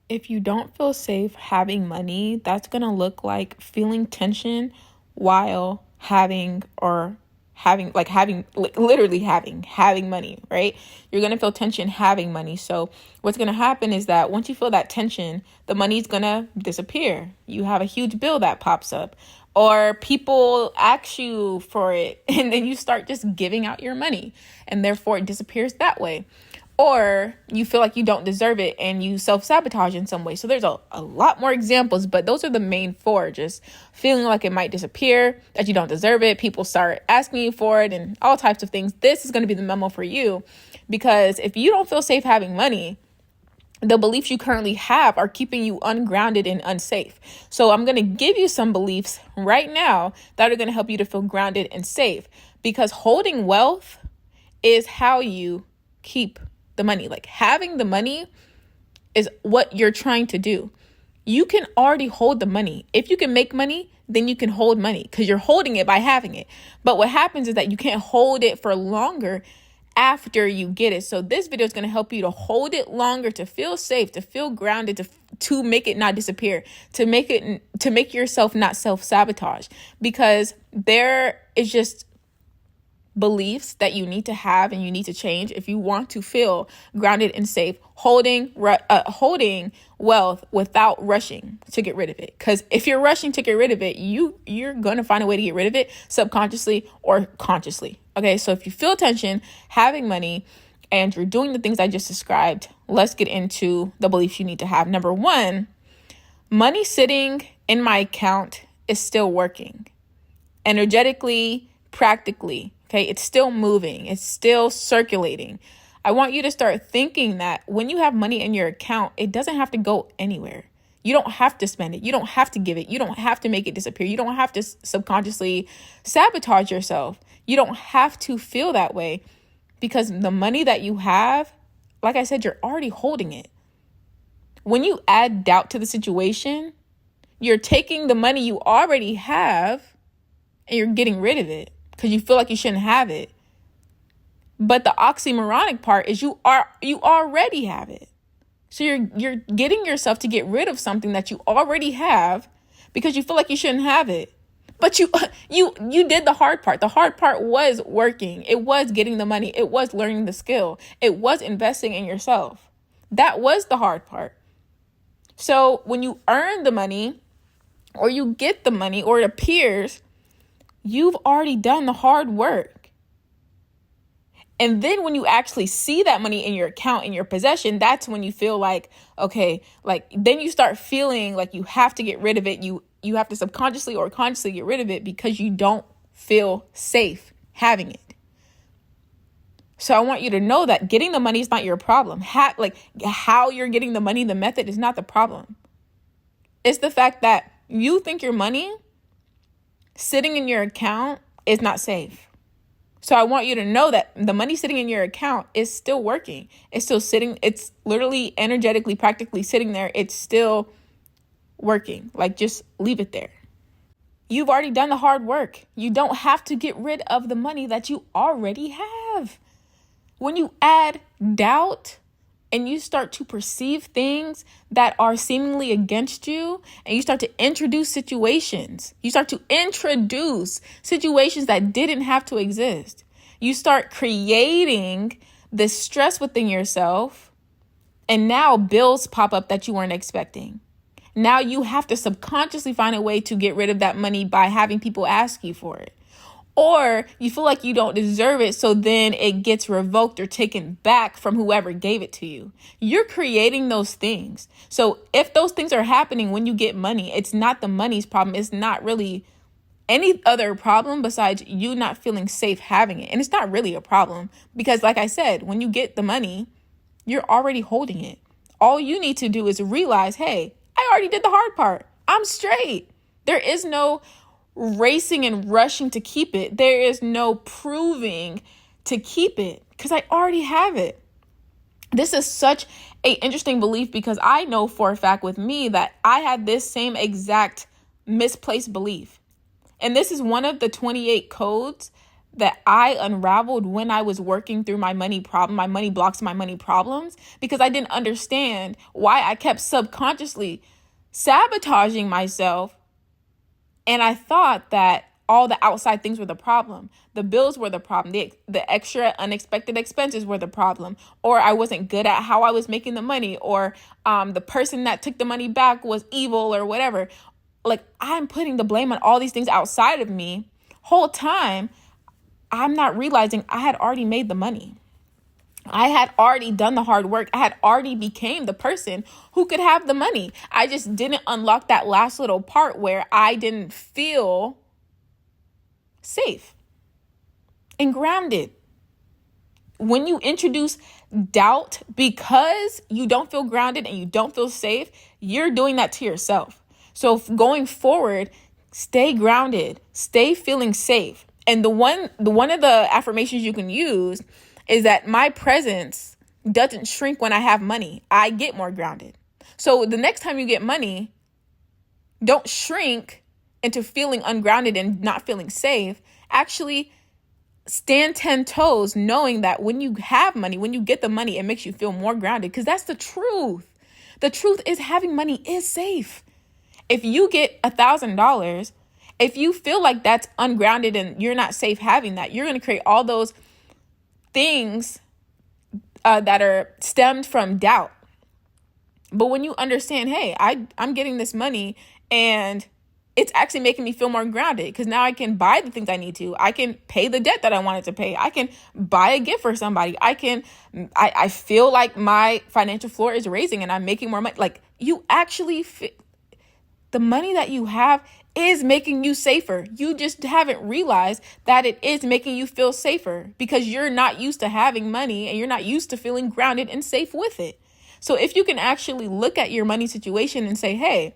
If you don't feel safe having money, that's going to look like feeling tension while literally having money, right? You're going to feel tension having money. So what's going to happen is that once you feel that tension, the money's going to disappear. You have a huge bill that pops up, or people ask you for it, and then you start just giving out your money, and therefore it disappears that way. Or you feel like you don't deserve it and you self-sabotage in some way. So there's a lot more examples, but those are the main four. Just feeling like it might disappear, that you don't deserve it, people start asking you for it, and all types of things. This is going to be the memo for you, because if you don't feel safe having money, the beliefs you currently have are keeping you ungrounded and unsafe. So I'm going to give you some beliefs right now that are going to help you to feel grounded and safe, because holding wealth is how you keep the money. Like, having the money is what you're trying to do. You can already hold the money. If you can make money, then you can hold money, because you're holding it by having it. But what happens is that you can't hold it for longer after you get it. So this video is going to help you to hold it longer, to feel safe, to feel grounded, to make it not disappear, to make yourself not self-sabotage, because there is just beliefs that you need to have and you need to change if you want to feel grounded and safe, holding wealth without rushing to get rid of it. Because if you're rushing to get rid of it, you're going to find a way to get rid of it subconsciously or consciously. Okay, so if you feel tension having money and you're doing the things I just described, let's get into the beliefs you need to have. Number one, money sitting in my account is still working. Energetically, practically. Okay, it's still moving. It's still circulating. I want you to start thinking that when you have money in your account, it doesn't have to go anywhere. You don't have to spend it. You don't have to give it. You don't have to make it disappear. You don't have to subconsciously sabotage yourself. You don't have to feel that way, because the money that you have, like I said, you're already holding it. When you add doubt to the situation, you're taking the money you already have and you're getting rid of it, because you feel like you shouldn't have it. But the oxymoronic part is you already have it. So you're getting yourself to get rid of something that you already have because you feel like you shouldn't have it. But you did the hard part. The hard part was working. It was getting the money. It was learning the skill. It was investing in yourself. That was the hard part. So when you earn the money, or you get the money, or it appears, you've already done the hard work. And then when you actually see that money in your account, in your possession, that's when you feel like, okay, like then you start feeling like you have to get rid of it. You have to subconsciously or consciously get rid of it because you don't feel safe having it. So I want you to know that getting the money is not your problem. How you're getting the money, the method is not the problem. It's the fact that you think your money sitting in your account is not safe. So I want you to know that the money sitting in your account is still working. It's still sitting. It's literally energetically, practically sitting there. It's still working. Like, just leave it there. You've already done the hard work. You don't have to get rid of the money that you already have. When you add doubt and you start to perceive things that are seemingly against you, and you start to introduce situations that didn't have to exist. You start creating this stress within yourself, and now bills pop up that you weren't expecting. Now you have to subconsciously find a way to get rid of that money by having people ask you for it. Or you feel like you don't deserve it, so then it gets revoked or taken back from whoever gave it to you. You're creating those things. So if those things are happening when you get money, it's not the money's problem. It's not really any other problem besides you not feeling safe having it. And it's not really a problem because, like I said, when you get the money, you're already holding it. All you need to do is realize, hey, I already did the hard part. I'm straight. There is no racing and rushing to keep it. There is no proving to keep it because I already have it. This is such an interesting belief because I know for a fact with me that I had this same exact misplaced belief. And this is one of the 28 codes that I unraveled when I was working through my money problem, my money blocks, my money problems, because I didn't understand why I kept subconsciously sabotaging myself. And I thought that all the outside things were the problem. The bills were the problem. The extra unexpected expenses were the problem. Or I wasn't good at how I was making the money. Or the person that took the money back was evil or whatever. Like, I'm putting the blame on all these things outside of me. Whole time, I'm not realizing I had already made the money. I had already done the hard work. I had already became the person who could have the money. I just didn't unlock that last little part where I didn't feel safe and grounded. When you introduce doubt because you don't feel grounded and you don't feel safe, you're doing that to yourself. So going forward, stay grounded, stay feeling safe. And the one of the affirmations you can use is that my presence doesn't shrink when I have money. I get more grounded. So the next time you get money, don't shrink into feeling ungrounded and not feeling safe. Actually, stand 10 toes knowing that when you have money, when you get the money, it makes you feel more grounded, because that's the truth. The truth is having money is safe. If you get $1,000, if you feel like that's ungrounded and you're not safe having that, you're going to create all those things that are stemmed from doubt. But when you understand, hey, I'm getting this money and it's actually making me feel more grounded, because now I can buy the things I need to. I can pay the debt that I wanted to pay. I can buy a gift for somebody. I feel like my financial floor is raising and I'm making more money. Like, you actually, the money that you have is making you safer. You just haven't realized that it is making you feel safer because you're not used to having money and you're not used to feeling grounded and safe with it. So if you can actually look at your money situation and say, hey,